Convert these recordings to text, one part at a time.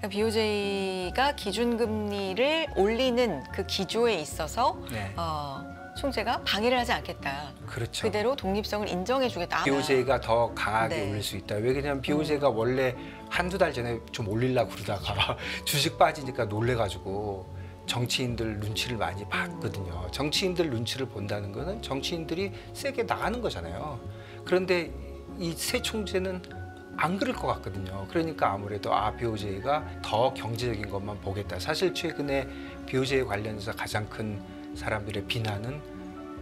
그러니까 BOJ가 기준금리를 올리는 그 기조에 있어서 네. 총재가 방해를 하지 않겠다. 그렇죠. 그대로 독립성을 인정해주겠다. BOJ가 더 강하게 네. 올릴 수 있다. 왜냐하면 BOJ가 원래 한두 달 전에 좀 올리려고 그러다가 주식 빠지니까 놀래가지고 정치인들 눈치를 많이 봤거든요. 정치인들 눈치를 본다는 거는 정치인들이 세게 나가는 거잖아요. 그런데 이 새 총재는 안 그럴 것 같거든요. 그러니까 아무래도 BOJ가 더 경제적인 것만 보겠다. 사실 최근에 BOJ 관련해서 가장 큰 사람들의 비난은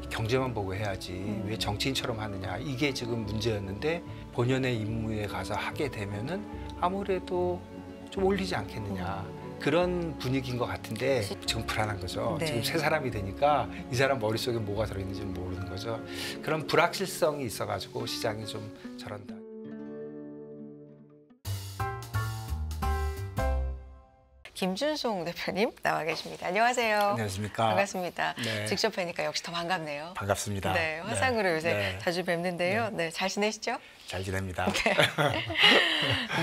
경제만 보고 해야지 왜 정치인처럼 하느냐, 이게 지금 문제였는데 본연의 임무에 가서 하게 되면은 아무래도 좀 올리지 않겠느냐, 그런 분위기인 것 같은데 지금 불안한 거죠. 네. 지금 새 사람이 되니까 이 사람 머릿속에 뭐가 들어있는지 모르는 거죠. 그런 불확실성이 있어가지고 시장이 좀 저런다. 김준송 대표님 나와 계십니다. 안녕하세요. 안녕하십니까. 반갑습니다. 네. 직접 뵈니까 역시 더 반갑네요. 반갑습니다. 네, 화상으로 네. 요새 네. 자주 뵙는데요. 네, 잘 지내시죠? 잘 지냅니다.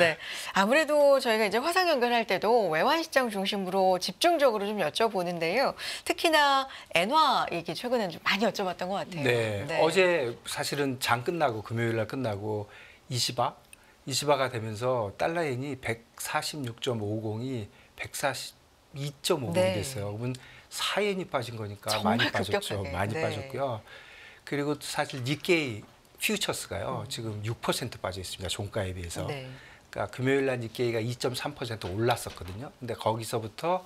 네, 아무래도 저희가 이제 화상 연결할 때도 외환 시장 중심으로 집중적으로 좀 여쭤보는데요. 특히나 엔화 얘기 최근에 좀 많이 여쭤봤던 것 같아요. 네. 어제 사실은 장 끝나고 금요일 날 끝나고 이시바가 되면서 달러엔이 146.50이 142.50이 네. 됐어요. 그러면 4엔이 빠진 거니까 정말 많이 빠졌죠. 급격하게. 많이 네. 빠졌고요. 그리고 사실 니케이 퓨처스가요. 지금 6% 빠져 있습니다. 종가에 비해서. 네. 그러니까 금요일 날 니케이가 2.3% 올랐었거든요. 근데 거기서부터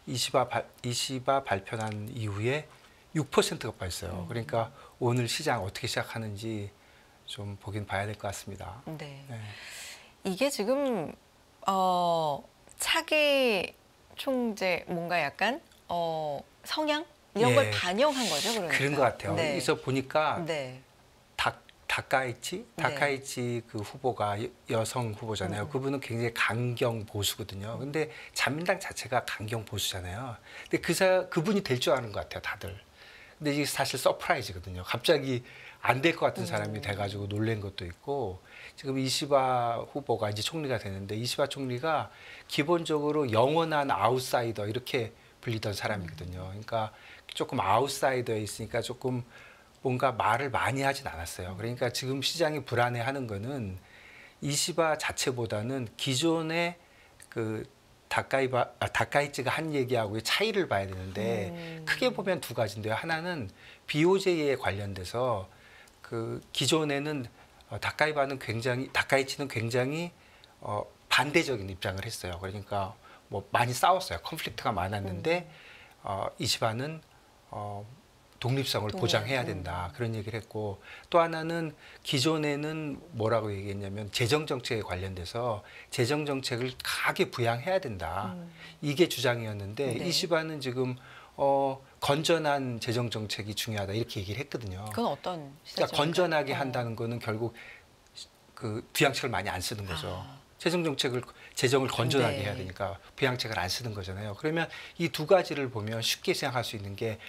이시바 발표한 이후에 6%가 빠졌어요. 그러니까 오늘 시장 어떻게 시작하는지 좀 보긴 봐야 될 것 같습니다. 네. 네. 이게 지금 차기 총재 뭔가 약간 성향 이런 걸 예. 반영한 거죠, 그러니까. 그런 것 같아요. 네. 그래서 보니까 네. 다카이치 그 후보가 여성 후보잖아요. 그분은 굉장히 강경 보수거든요. 근데 자민당 자체가 강경 보수잖아요. 근데 그분이 될 줄 아는 것 같아요, 다들. 근데 이게 사실 서프라이즈거든요. 갑자기 안 될 것 같은 사람이 돼가지고 놀란 것도 있고, 지금 이시바 후보가 이제 총리가 되는데, 이시바 총리가 기본적으로 영원한 아웃사이더 이렇게 불리던 사람이거든요. 그러니까 조금 아웃사이더에 있으니까 조금 뭔가 말을 많이 하진 않았어요. 그러니까 지금 시장이 불안해하는 거는 이시바 자체보다는 기존의 그 다카이치가 한 얘기하고의 차이를 봐야 되는데 크게 보면 두 가지인데요. 하나는 BOJ에 관련돼서 그 기존에는 다카이치는 굉장히 반대적인 입장을 했어요. 그러니까 뭐 많이 싸웠어요. 컨플릭트가 많았는데 이시바는 독립성을 보장해야 된다, 그런 얘기를 했고, 또 하나는 기존에는 뭐라고 얘기했냐면 재정정책에 관련돼서 재정정책을 강하게 부양해야 된다, 이게 주장이었는데 네. 이시바는 지금 건전한 재정정책이 중요하다 이렇게 얘기를 했거든요. 그건 어떤 그러니까 건전하게 한다는 거는 결국 그 부양책을 많이 안 쓰는 거죠. 재정을 건전하게 네. 해야 되니까 부양책을 안 쓰는 거잖아요. 그러면 이 두 가지를 보면 쉽게 생각할 수 있는 게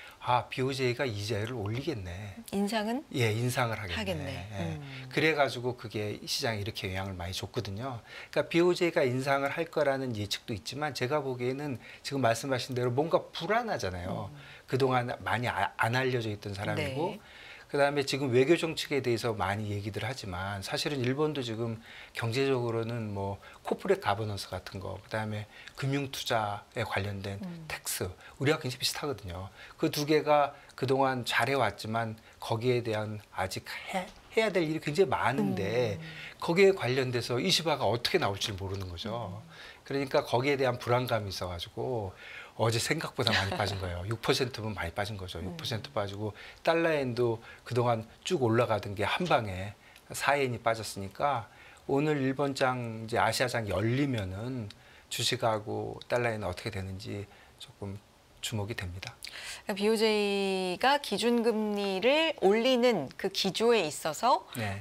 BOJ가 이자율을 올리겠네. 인상은? 예, 인상을 하겠네. 하겠네. 예. 그래가지고 그게 시장에 이렇게 영향을 많이 줬거든요. 그러니까 BOJ가 인상을 할 거라는 예측도 있지만 제가 보기에는 지금 말씀하신 대로 뭔가 불안하잖아요. 그동안 많이 안 알려져 있던 사람이고, 네. 그다음에 지금 외교 정책에 대해서 많이 얘기들 하지만 사실은 일본도 지금 경제적으로는 뭐 코퍼레이트 가버넌스 같은 거, 그다음에 금융 투자에 관련된 텍스, 우리가 굉장히 비슷하거든요. 그 두 개가 그동안 잘해왔지만 거기에 대한 아직 해야 될 일이 굉장히 많은데 거기에 관련돼서 이시바가 어떻게 나올지 모르는 거죠. 그러니까 거기에 대한 불안감이 있어가지고 어제 생각보다 많이 빠진 거예요. 6%면 많이 빠진 거죠. 6% 빠지고 달러엔도 그동안 쭉 올라가던 게 한 방에 4엔이 빠졌으니까 오늘 일본장 이제 아시아장 열리면은 주식하고 달러엔 어떻게 되는지 조금 주목이 됩니다. BOJ가 기준금리를 올리는 그 기조에 있어서 네.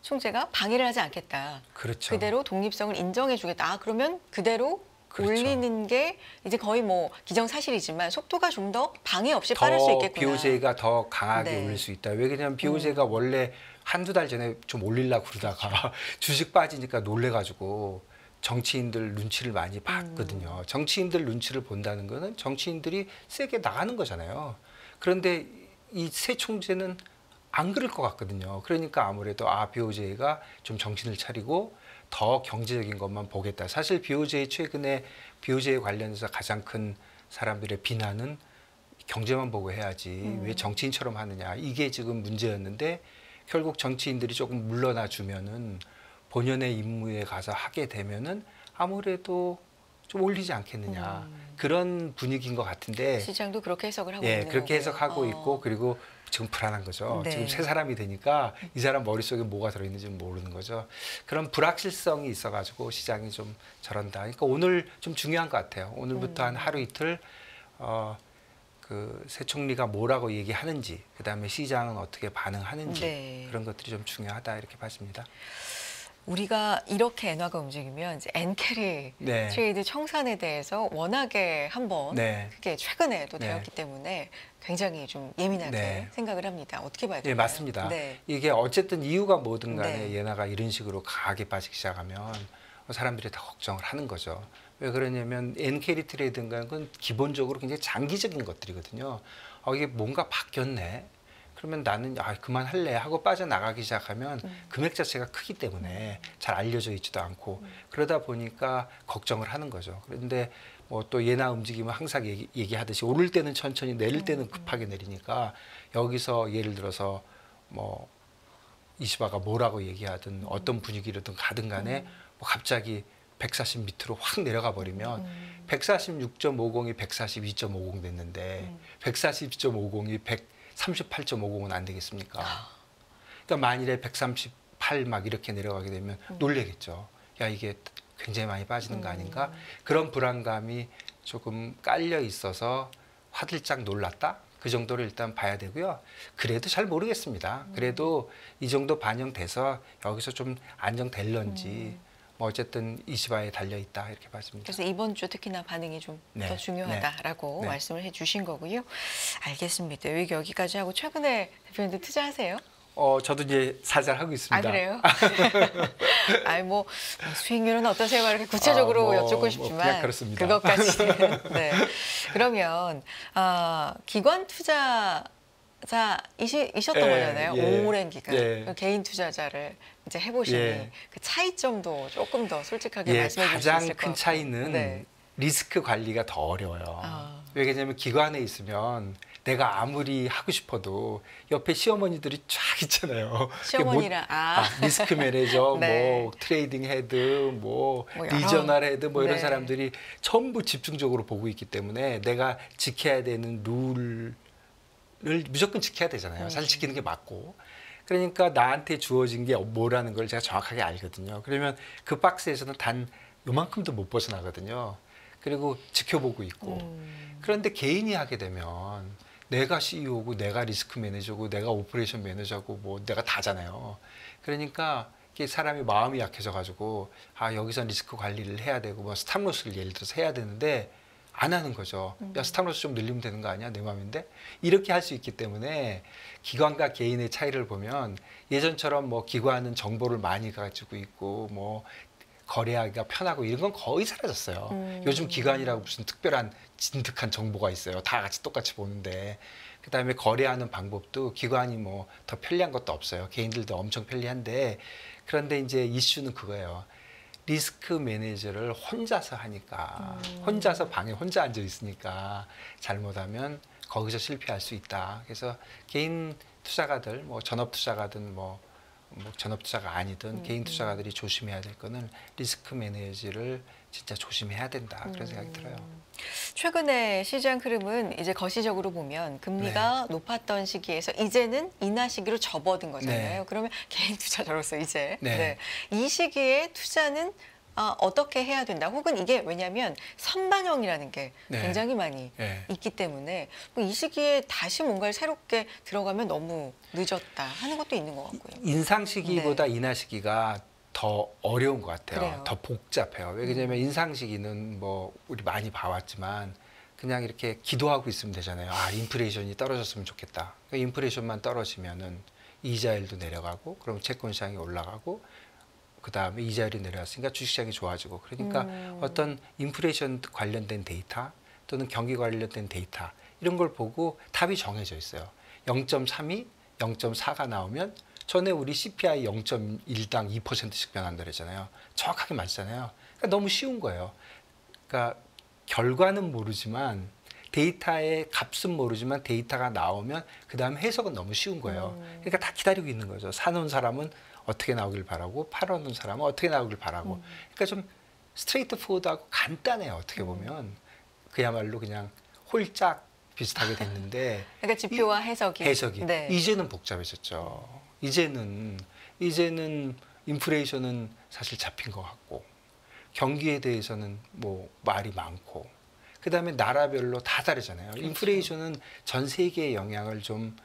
총재가 방해를 하지 않겠다. 그렇죠. 그대로 독립성을 인정해주겠다. 그러면 그대로 그렇죠. 올리는 게 이제 거의 뭐 기정사실이지만 속도가 좀 더 방해 없이 빠를 수 있겠구나. BOJ가 더 강하게 네. 올릴 수 있다. 왜냐하면 BOJ가 원래 한두 달 전에 좀 올리려고 그러다가 주식 빠지니까 놀래가지고 정치인들 눈치를 많이 봤거든요. 정치인들 눈치를 본다는 거는 정치인들이 세게 나가는 거잖아요. 그런데 이 새 총재는 안 그럴 것 같거든요. 그러니까 아무래도 BOJ가 좀 정신을 차리고 더 경제적인 것만 보겠다. 사실 BOJ 최근에 BOJ 관련해서 가장 큰 사람들의 비난은 경제만 보고 해야지 왜 정치인처럼 하느냐. 이게 지금 문제였는데 결국 정치인들이 조금 물러나 주면은 본연의 임무에 가서 하게 되면은 아무래도 좀 올리지 않겠느냐. 그런 분위기인 것 같은데 시장도 그렇게 해석을 하고 예, 있는 그렇게 거고요. 해석하고 있고 그리고 지금 불안한 거죠. 네. 지금 새 사람이 되니까 이 사람 머릿속에 뭐가 들어있는지 모르는 거죠. 그런 불확실성이 있어가지고 시장이 좀 저런다. 그러니까 오늘 좀 중요한 것 같아요. 오늘부터 한 하루 이틀 그 새 총리가 뭐라고 얘기하는지, 그다음에 시장은 어떻게 반응하는지 네. 그런 것들이 좀 중요하다 이렇게 봐집니다. 우리가 이렇게 엔화가 움직이면 이제 엔캐리 네. 트레이드 청산에 대해서 워낙에 한번 네. 그게 최근에도 네. 되었기 때문에 굉장히 좀 예민하게 네. 생각을 합니다. 어떻게 봐야 예, 될까요? 맞습니다. 네. 이게 어쨌든 이유가 뭐든 간에 네. 예나가 이런 식으로 강하게 빠지기 시작하면 사람들이 다 걱정을 하는 거죠. 왜 그러냐면 엔캐리 트레이드인가 건 기본적으로 굉장히 장기적인 것들이거든요. 이게 뭔가 바뀌었네. 그러면 나는 그만할래 하고 빠져나가기 시작하면 금액 자체가 크기 때문에 잘 알려져 있지도 않고 그러다 보니까 걱정을 하는 거죠. 그런데 뭐 또 예나 움직이면 항상 얘기하듯이 오를 때는 천천히 내릴 때는 급하게 내리니까 여기서 예를 들어서 뭐 이시바가 뭐라고 얘기하든 어떤 분위기로든 가든 간에 뭐 갑자기 140 밑으로 확 내려가 버리면 146.50이 142.50 됐는데 142.50이 138.50은 안 되겠습니까? 그러니까 만일에 138 막 이렇게 내려가게 되면 놀래겠죠. 야, 이게 굉장히 많이 빠지는 거 아닌가? 그런 불안감이 조금 깔려 있어서 화들짝 놀랐다? 그 정도를 일단 봐야 되고요. 그래도 잘 모르겠습니다. 그래도 이 정도 반영돼서 여기서 좀 안정될런지 뭐 어쨌든 이시바에 달려 있다 이렇게 봐집니다. 그래서 이번 주 특히나 반응이 좀 더 네. 중요하다라고 네. 말씀을 해주신 거고요. 알겠습니다. 여기까지 하고 최근에 대표님도 투자하세요? 저도 이제 살살 하고 있습니다. 그래요? 뭐 수익률은 어떠세요? 이렇게 구체적으로 여쭙고 싶지만 그냥 그렇습니다. 그것까지는. 네. 그러면 기관 투자자이셨던 거잖아요. 예. 오랜 기간 예. 개인 투자자를 이제 해보시니 예. 그 차이점도 조금 더 솔직하게 예, 말씀해 주실 수 가장 있을 것 큰 같고. 차이는 네. 리스크 관리가 더 어려워요. 왜냐하면 기관에 있으면 내가 아무리 하고 싶어도 옆에 시어머니들이 쫙 있잖아요. 시어머니랑 리스크 매니저, 네. 뭐 트레이딩 헤드, 뭐 여러. 리저널 헤드, 뭐 이런 네. 사람들이 전부 집중적으로 보고 있기 때문에 내가 지켜야 되는 룰을 무조건 지켜야 되잖아요. 사실 지키는 게 맞고. 그러니까 나한테 주어진 게 뭐라는 걸 제가 정확하게 알거든요. 그러면 그 박스에서는 단 요만큼도 못 벗어나거든요. 그리고 지켜보고 있고. 그런데 개인이 하게 되면 내가 CEO고 내가 리스크 매니저고 내가 오퍼레이션 매니저고 뭐 내가 다잖아요. 그러니까 이게 사람이 마음이 약해져 가지고 여기서 리스크 관리를 해야 되고 뭐 스탑로스를 예를 들어서 해야 되는데 안 하는 거죠. 야, 스탑로스 좀 늘리면 되는 거 아니야? 내 마음인데? 이렇게 할 수 있기 때문에 기관과 개인의 차이를 보면 예전처럼 뭐 기관은 정보를 많이 가지고 있고 뭐 거래하기가 편하고 이런 건 거의 사라졌어요. 요즘 기관이라고 무슨 특별한 진득한 정보가 있어요. 다 같이 똑같이 보는데. 그다음에 거래하는 방법도 기관이 뭐 더 편리한 것도 없어요. 개인들도 엄청 편리한데 그런데 이제 이슈는 그거예요. 리스크 매니저를 혼자서 하니까 혼자서 방에 혼자 앉아 있으니까 잘못하면 거기서 실패할 수 있다. 그래서 개인 투자가들 뭐 전업 투자가든 뭐 전업 투자가 아니든 개인 투자가들이 조심해야 될 거는 리스크 매니저를 진짜 조심해야 된다. 그런 생각이 들어요. 최근에 시장 흐름은 이제 거시적으로 보면 금리가 높았던 시기에서 이제는 인하 시기로 접어든 거잖아요. 네. 그러면 개인 투자자로서 이제 네. 이 시기에 투자는 어떻게 해야 된다. 혹은 이게 왜냐하면 선반영이라는 게 네. 굉장히 많이 네. 있기 때문에 이 시기에 다시 뭔가를 새롭게 들어가면 너무 늦었다 하는 것도 있는 것 같고요. 인상 시기보다 인하 시기가 더 어려운 것 같아요. 그래요. 더 복잡해요. 왜냐하면 인상 시기는 뭐 우리 많이 봐왔지만 그냥 이렇게 기도하고 있으면 되잖아요. 인플레이션이 떨어졌으면 좋겠다. 인플레이션만 떨어지면은 이자율도 내려가고 그럼 채권 시장이 올라가고 그다음에 이자율이 내려왔으니까 주식시장이 좋아지고 그러니까 어떤 인플레이션 관련된 데이터 또는 경기 관련된 데이터 이런 걸 보고 답이 정해져 있어요. 0.32, 0.4가 나오면 전에 우리 CPI 0.1당 2%씩 변한다 그랬잖아요. 정확하게 맞잖아요. 그러니까 너무 쉬운 거예요. 그러니까 결과는 모르지만 데이터의 값은 모르지만 데이터가 나오면 그 다음 해석은 너무 쉬운 거예요. 그러니까 다 기다리고 있는 거죠. 사놓은 사람은 어떻게 나오길 바라고 팔아놓은 사람은 어떻게 나오길 바라고. 그러니까 좀 스트레이트 포워드하고 간단해요. 어떻게 보면. 그야말로 그냥 홀짝 비슷하게 됐는데 그러니까 지표와 해석이. 네. 이제는 복잡해졌죠. 이제는 인플레이션은 사실 잡힌 것 같고 경기에 대해서는 뭐 말이 많고 그다음에 나라별로 다 다르잖아요. 그렇죠. 인플레이션은 전 세계에 영향을 좀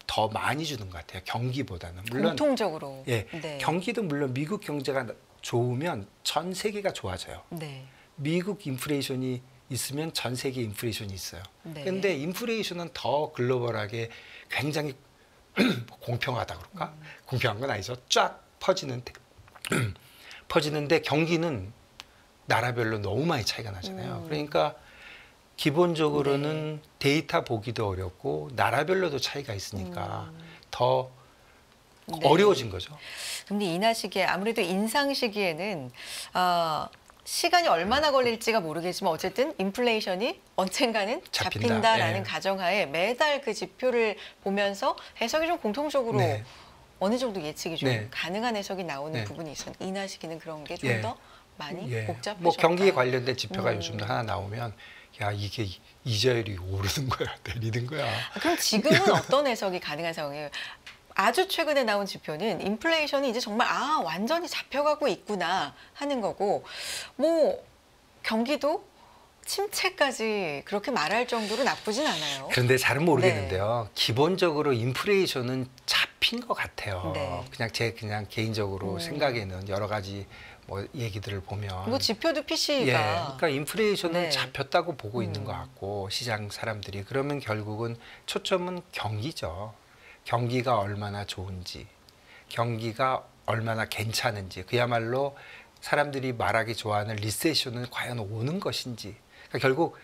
더 많이 주는 것 같아요. 경기보다는. 물론 공통적으로. 예, 네. 경기도 물론 미국 경제가 좋으면 전 세계가 좋아져요. 네. 미국 인플레이션이 있으면 전 세계 인플레이션이 있어요. 네. 그런데 인플레이션은 더 글로벌하게 굉장히 공평하다 그럴까? 공평한 건 아니죠. 쫙 퍼지는데 경기는 나라별로 너무 많이 차이가 나잖아요. 그러니까 기본적으로는 데이터 보기도 어렵고 나라별로도 차이가 있으니까 더 어려워진 거죠. 근데 이날 시기에 아무래도 인상 시기에는 시간이 얼마나 걸릴지가 모르겠지만 어쨌든 인플레이션이 언젠가는 잡힌다라는 예. 가정하에 매달 그 지표를 보면서 해석이 좀 공통적으로 네. 어느 정도 예측이 좀 네. 가능한 해석이 나오는 네. 부분이 있었는데 이날 시기는 그런 게 좀 예. 더 많이 복잡해졌다. 뭐 경기에 관련된 지표가 요즘도 하나 나오면 야 이게 이자율이 오르는 거야 내리는 거야. 그럼 지금은 어떤 해석이 가능한 상황이에요? 아주 최근에 나온 지표는 인플레이션이 이제 정말 완전히 잡혀가고 있구나 하는 거고 뭐 경기도 침체까지 그렇게 말할 정도로 나쁘진 않아요. 그런데 잘은 모르겠는데요. 기본적으로 인플레이션은 잡힌 것 같아요. 네. 그냥 개인적으로 생각에는 여러 가지 뭐 얘기들을 보면 뭐 지표도 PC가 그러니까 인플레이션은 네. 잡혔다고 보고 있는 것 같고 시장 사람들이 그러면 결국은 초점은 경기죠. 경기가 얼마나 좋은지, 경기가 얼마나 괜찮은지, 그야말로 사람들이 말하기 좋아하는 리세션은 과연 오는 것인지. 그러니까 결국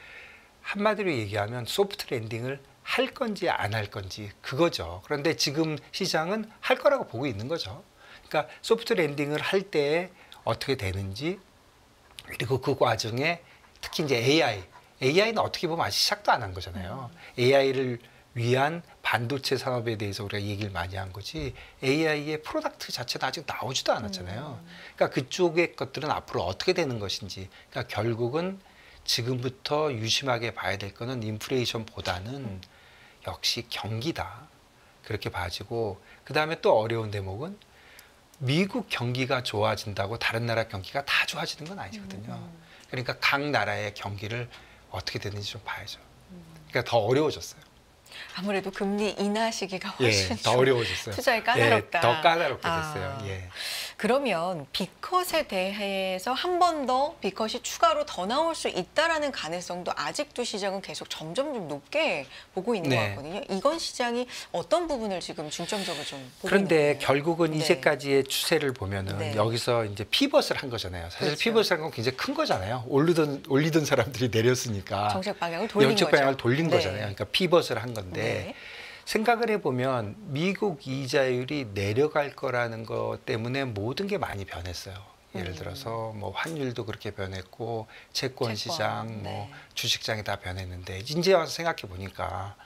한마디로 얘기하면 소프트 랜딩을 할 건지 안 할 건지 그거죠. 그런데 지금 시장은 할 거라고 보고 있는 거죠. 그러니까 소프트 랜딩을 할 때 어떻게 되는지 그리고 그 과정에 특히 이제 AI는 어떻게 보면 아직 시작도 안 한 거잖아요. AI를 위한 반도체 산업에 대해서 우리가 얘기를 많이 한 거지 AI의 프로덕트 자체는 아직 나오지도 않았잖아요. 그러니까 그쪽의 것들은 앞으로 어떻게 되는 것인지. 그러니까 결국은 지금부터 유심하게 봐야 될 거는 인플레이션보다는 역시 경기다. 그렇게 봐지고 그다음에 또 어려운 대목은 미국 경기가 좋아진다고 다른 나라 경기가 다 좋아지는 건 아니거든요. 그러니까 각 나라의 경기를 어떻게 되는지 좀 봐야죠. 그러니까 더 어려워졌어요. 아무래도 금리 인하 시기가 훨씬 더 어려워졌어요. 투자에 까다롭다. 더 까다롭게 됐어요. 그러면 B컷에 대해서 한 번 더 B컷이 추가로 더 나올 수 있다라는 가능성도 아직도 시장은 계속 점점 좀 높게 보고 있는 것 같거든요. 이건 시장이 어떤 부분을 지금 중점적으로 좀 보고 그런데 있는 거예요? 결국은 네. 이제까지의 추세를 보면은 네. 여기서 이제 피벗을 한 거잖아요. 사실 그렇죠. 피벗을 한 건 굉장히 큰 거잖아요. 올리던 사람들이 내렸으니까 정책 방향을 돌린 정책 거죠. 방향을 돌린 네. 거잖아요. 그러니까 피벗을 한 건데 네. 생각을 해보면 미국 이자율이 내려갈 거라는 것 때문에 모든 게 많이 변했어요. 예를 들어서 뭐 환율도 그렇게 변했고 채권 시장, 뭐 네. 주식장이 다 변했는데 이제 와서 생각해 보니까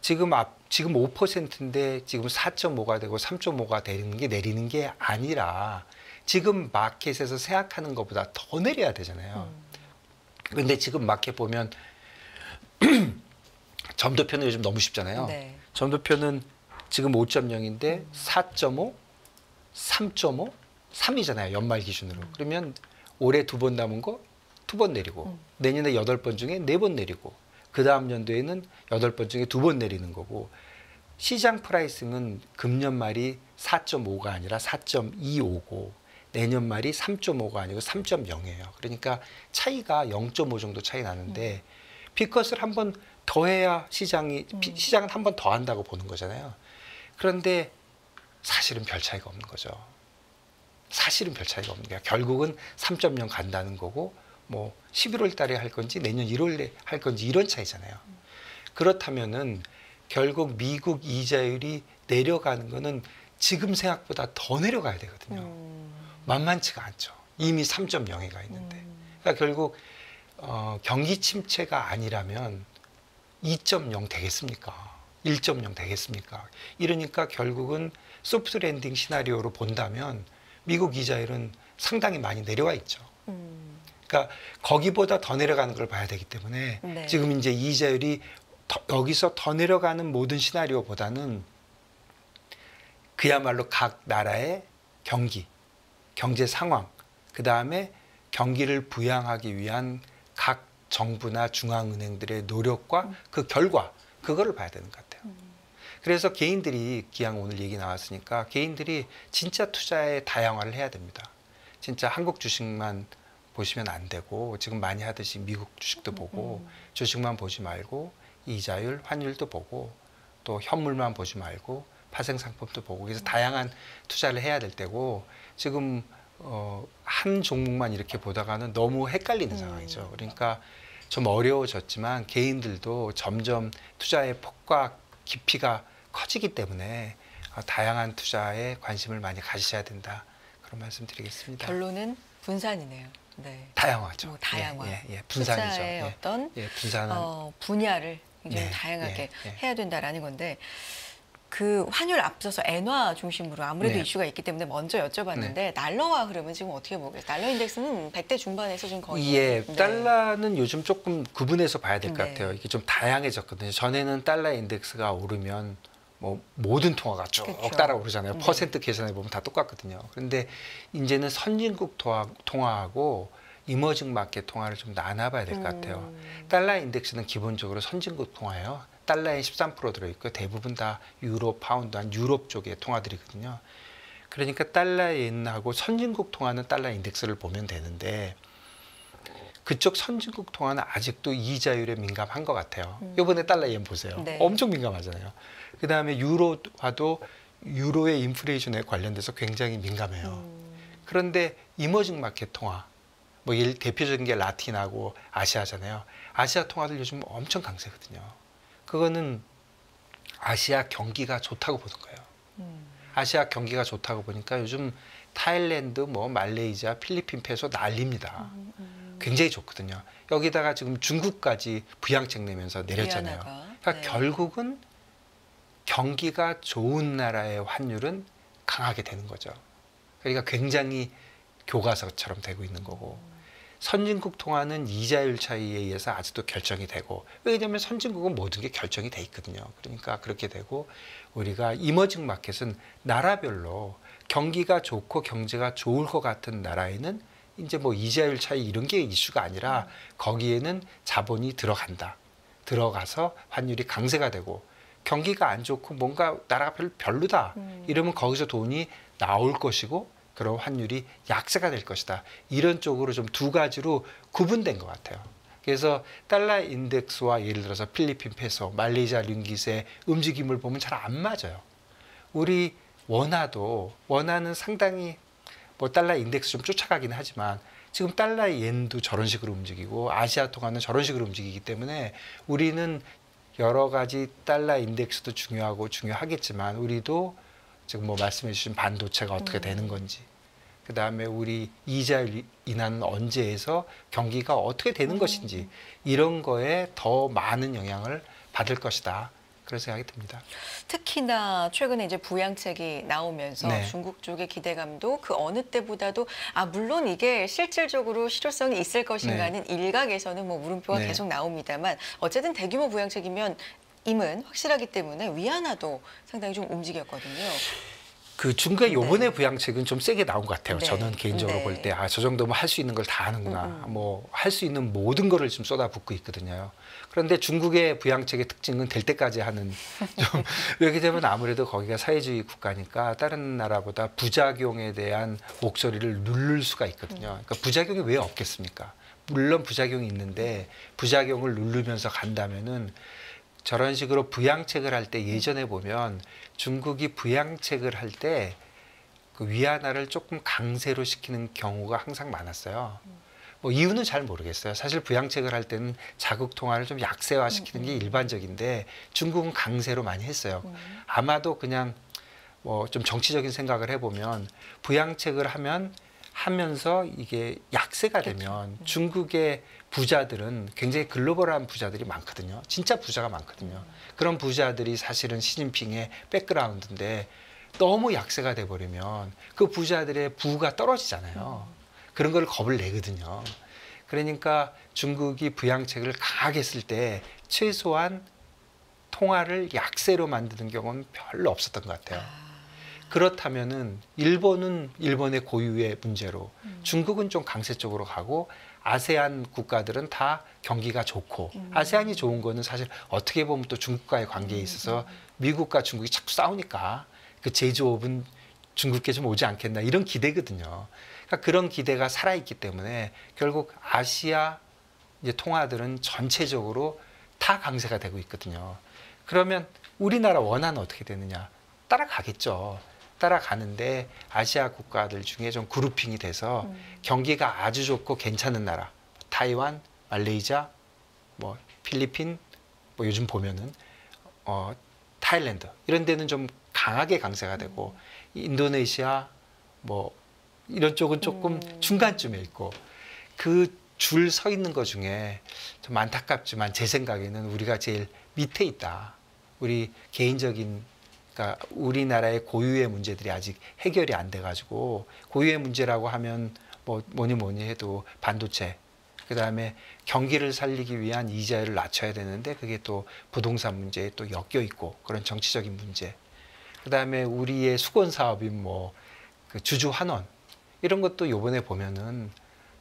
지금 5%인데 지금 4.5가 되고 3.5가 되는 게 내리는 게 아니라 지금 마켓에서 생각하는 것보다 더 내려야 되잖아요. 근데 지금 마켓 보면 점도표는 요즘 너무 쉽잖아요. 네. 점도표는 지금 5.0인데 4.5, 3.5, 3이잖아요. 연말 기준으로. 그러면 올해 2번 남은 거 2번 내리고 내년에 8번 중에 4번 내리고 그 다음 연도에는 8번 중에 2번 내리는 거고 시장 프라이싱은 금년 말이 4.5가 아니라 4.25고 내년 말이 3.5가 아니고 3.0이에요. 그러니까 차이가 0.5 정도 차이 나는데 B컷을 한 번 더 해야 시장은 한 번 더 한다고 보는 거잖아요. 그런데 사실은 별 차이가 없는 거죠. 사실은 별 차이가 없는 거야. 결국은 3.0 간다는 거고 뭐 11월 달에 할 건지 내년 1월에 할 건지 이런 차이잖아요. 그렇다면은 결국 미국 이자율이 내려가는 거는 지금 생각보다 더 내려가야 되거든요. 만만치가 않죠. 이미 3.0에 가 있는데. 그러니까 결국 경기 침체가 아니라면 2.0 되겠습니까? 1.0 되겠습니까? 이러니까 결국은 소프트 랜딩 시나리오로 본다면 미국 이자율은 상당히 많이 내려와 있죠. 그러니까 거기보다 더 내려가는 걸 봐야 되기 때문에 네. 지금 이제 이자율이 여기서 더 내려가는 모든 시나리오보다는 그야말로 각 나라의 경제 상황, 그 다음에 경기를 부양하기 위한 각 정부나 중앙은행들의 노력과 그 결과, 그거를 봐야 되는 것 같아요. 그래서 개인들이, 기왕 오늘 얘기 나왔으니까 개인들이 진짜 투자의 다양화를 해야 됩니다. 진짜 한국 주식만 보시면 안 되고 지금 많이 하듯이 미국 주식도 보고 주식만 보지 말고 이자율, 환율도 보고 또 현물만 보지 말고 파생 상품도 보고 그래서 다양한 투자를 해야 될 때고 지금 한 종목만 이렇게 보다가는 너무 헷갈리는 상황이죠. 그러니까 좀 어려워졌지만 개인들도 점점 투자의 폭과 깊이가 커지기 때문에 다양한 투자에 관심을 많이 가지셔야 된다. 그런 말씀 드리겠습니다. 결론은 분산이네요. 네. 다양화죠. 뭐 다양화. 분산이죠. 투자의 어떤 분산은 분야를 굉장히 다양하게 해야 된다라는 건데 그 환율 앞서서 엔화 중심으로 아무래도 이슈가 있기 때문에 먼저 여쭤봤는데 달러화 흐름은 지금 어떻게 보겠어요? 달러 인덱스는 100대 중반에서 지금 거의 달러는 요즘 조금 구분해서 봐야 될 것 네. 같아요. 이게 좀 다양해졌거든요. 전에는 달러 인덱스가 오르면 뭐 모든 통화가 쭉 그쵸. 따라오르잖아요. 네. 퍼센트 계산해 보면 다 똑같거든요. 그런데 이제는 선진국 통화하고 이머징 마켓 통화를 좀 나눠봐야 될 것 같아요. 달러 인덱스는 기본적으로 선진국 통화예요. 달러에 13% 들어있고 대부분 다 유로, 파운드, 한 유럽 쪽의 통화들이거든요. 그러니까 달러엔하고 선진국 통화는 달러 인덱스를 보면 되는데 그쪽 선진국 통화는 아직도 이자율에 민감한 것 같아요. 이번에 달러엔 보세요. 네. 엄청 민감하잖아요. 그 다음에 유로화도 유로의 인플레이션에 관련돼서 굉장히 민감해요. 그런데 이머징 마켓 통화, 뭐 대표적인 게 라틴하고 아시아잖아요. 아시아 통화들 요즘 엄청 강세거든요. 그거는 아시아 경기가 좋다고 보는 거예요. 아시아 경기가 좋다고 보니까 요즘 타일랜드, 뭐 말레이시아, 필리핀 페소 난립니다. 굉장히 좋거든요. 여기다가 지금 중국까지 부양책 내면서 내렸잖아요. 그러니까 네. 결국은 경기가 좋은 나라의 환율은 강하게 되는 거죠. 그러니까 굉장히 교과서처럼 되고 있는 거고 선진국 통화는 이자율 차이에 의해서 아직도 결정이 되고 왜냐하면 선진국은 모든 게 결정이 돼 있거든요. 그러니까 그렇게 되고 우리가 이머징 마켓은 나라별로 경기가 좋고 경제가 좋을 것 같은 나라에는 이제 뭐 이자율 차이 이런 게 이슈가 아니라 거기에는 자본이 들어간다. 들어가서 환율이 강세가 되고 경기가 안 좋고 뭔가 나라가 별로다. 이러면 거기서 돈이 나올 것이고 그런 환율이 약세가 될 것이다. 이런 쪽으로 좀 두 가지로 구분된 것 같아요. 그래서 달러 인덱스와 예를 들어서 필리핀 페소, 말레이시아 링깃의 움직임을 보면 잘 안 맞아요. 우리 원화는 상당히 뭐 달러 인덱스 좀 쫓아가긴 하지만 지금 달러 엔도 저런 식으로 움직이고 아시아 통화는 저런 식으로 움직이기 때문에 우리는 여러 가지 달러 인덱스도 중요하겠지만 우리도 지금 뭐 말씀해 주신 반도체가 어떻게 되는 건지 그 다음에 우리 이자율 인하는 언제에서 경기가 어떻게 되는 것인지 이런 거에 더 많은 영향을 받을 것이다. 그런 생각이 듭니다. 특히나 최근에 이제 부양책이 나오면서 네. 중국 쪽의 기대감도 그 어느 때보다도 물론 이게 실질적으로 실효성이 있을 것인가는 일각에서는 뭐 물음표가 네. 계속 나옵니다만 어쨌든 대규모 부양책이면 임은 확실하기 때문에 위안화도 상당히 좀 움직였거든요. 그 중국의 요번에 부양책은 좀 세게 나온 것 같아요. 네. 저는 개인적으로 네. 볼 때 저 정도면 할 수 있는 걸 다 하는구나. 뭐 할 수 있는 모든 거를 지금 쏟아붓고 있거든요. 그런데 중국의 부양책의 특징은 될 때까지 하는 좀 이렇게 되면 아무래도 거기가 사회주의 국가니까 다른 나라보다 부작용에 대한 목소리를 누를 수가 있거든요. 그러니까 부작용이 왜 없겠습니까? 물론 부작용이 있는데 부작용을 누르면서 간다면은 저런 식으로 부양책을 할 때 예전에 보면 중국이 부양책을 할 때 그 위안화를 조금 강세로 시키는 경우가 항상 많았어요. 뭐 이유는 잘 모르겠어요. 사실 부양책을 할 때는 자국 통화를 좀 약세화 시키는 게 일반적인데 중국은 강세로 많이 했어요. 아마도 그냥 뭐 좀 정치적인 생각을 해보면 부양책을 하면서 이게 약세가 되면 중국의 부자들은 굉장히 글로벌한 부자들이 많거든요. 진짜 부자가 많거든요. 그런 부자들이 사실은 시진핑의 백그라운드인데 너무 약세가 돼버리면 그 부자들의 부가 떨어지잖아요. 그런 걸 겁을 내거든요. 그러니까 중국이 부양책을 강하게 쓸 때 최소한 통화를 약세로 만드는 경우는 별로 없었던 것 같아요. 그렇다면은 일본은 일본의 고유의 문제로 중국은 좀 강세 쪽으로 가고 아세안 국가들은 다 경기가 좋고 아세안이 좋은 거는 사실 어떻게 보면 또 중국과의 관계에 있어서 미국과 중국이 자꾸 싸우니까 그 제조업은 중국께 좀 오지 않겠나 이런 기대거든요. 그러니까 그런 기대가 살아있기 때문에 결국 아시아 이제 통화들은 전체적으로 다 강세가 되고 있거든요. 그러면 우리나라 원화는 어떻게 되느냐? 따라가겠죠. 따라가는데 아시아 국가들 중에 좀 그룹핑이 돼서 경기가 아주 좋고 괜찮은 나라, 타이완, 말레이시아, 뭐 필리핀, 뭐 요즘 보면은 타일랜드 이런 데는 좀 강하게 강세가 되고 인도네시아 뭐 이런 쪽은 조금 중간쯤에 있고 그 줄 서 있는 것 중에 좀 안타깝지만 제 생각에는 우리가 제일 밑에 있다. 우리 개인적인 그러니까 우리나라의 고유의 문제들이 아직 해결이 안 돼가지고 고유의 문제라고 하면 뭐 뭐니 해도 반도체 그다음에 경기를 살리기 위한 이자율을 낮춰야 되는데 그게 또 부동산 문제에 또 엮여 있고 그런 정치적인 문제 그다음에 우리의 수건 사업인 뭐 그 주주 환원 이런 것도 요번에 보면은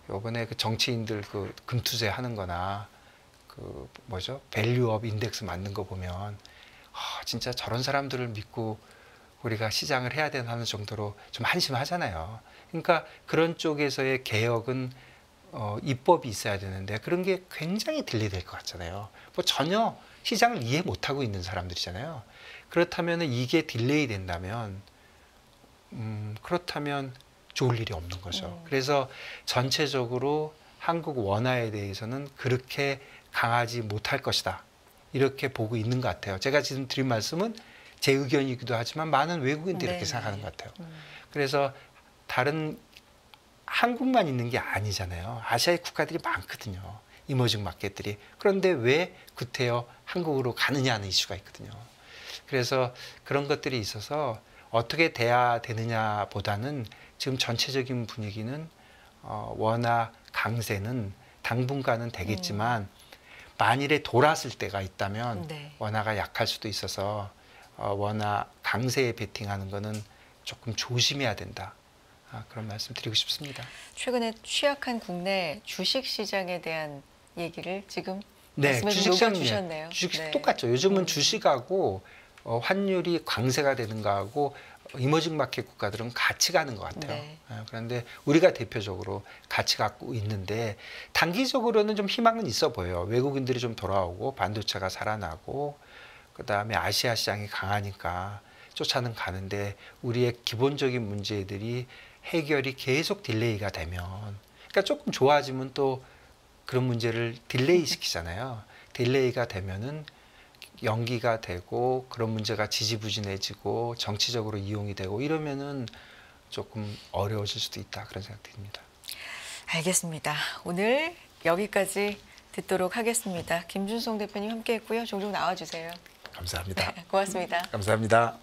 요번에 그 정치인들 그 금투세 하는 거나 그 뭐죠 밸류업 인덱스 만든 거 보면 진짜 저런 사람들을 믿고 우리가 시장을 해야 되나 하는 정도로 좀 한심하잖아요. 그러니까 그런 쪽에서의 개혁은 입법이 있어야 되는데 그런 게 굉장히 딜레이될 것 같잖아요. 뭐 전혀 시장을 이해 못하고 있는 사람들이잖아요. 그렇다면 이게 딜레이 된다면 그렇다면 좋을 일이 없는 거죠. 그래서 전체적으로 한국 원화에 대해서는 그렇게 강하지 못할 것이다. 이렇게 보고 있는 것 같아요. 제가 지금 드린 말씀은 제 의견이기도 하지만 많은 외국인들이 이렇게 생각하는 것 같아요. 그래서 다른 한국만 있는 게 아니잖아요. 아시아의 국가들이 많거든요. 이머징 마켓들이. 그런데 왜 구태여 한국으로 가느냐 하는 이슈가 있거든요. 그래서 그런 것들이 있어서 어떻게 돼야 되느냐 보다는 지금 전체적인 분위기는 원화 강세는 당분간은 되겠지만 만일에 돌았을 때가 있다면 원화가 약할 수도 있어서 원화 강세에 베팅하는 거는 조금 조심해야 된다. 그런 말씀 드리고 싶습니다. 최근에 취약한 국내 주식 시장에 대한 얘기를 지금 네, 말씀해 주셨네요. 주식 똑같죠. 요즘은 주식하고 환율이 강세가 되는 거하고 이머징 마켓 국가들은 같이 가는 것 같아요. 그런데 우리가 대표적으로 같이 갖고 있는데 단기적으로는 좀 희망은 있어 보여요. 외국인들이 좀 돌아오고 반도체가 살아나고 그다음에 아시아 시장이 강하니까 쫓아는 가는데 우리의 기본적인 문제들이 해결이 계속 딜레이가 되면 그러니까 조금 좋아지면 또 그런 문제를 딜레이 시키잖아요. 딜레이가 되면은 연기가 되고 그런 문제가 지지부진해지고 정치적으로 이용이 되고 이러면은 조금 어려워질 수도 있다 그런 생각 듭니다. 알겠습니다. 오늘 여기까지 듣도록 하겠습니다. 김준성 대표님 함께했고요. 종종 나와주세요. 감사합니다. 고맙습니다. 감사합니다.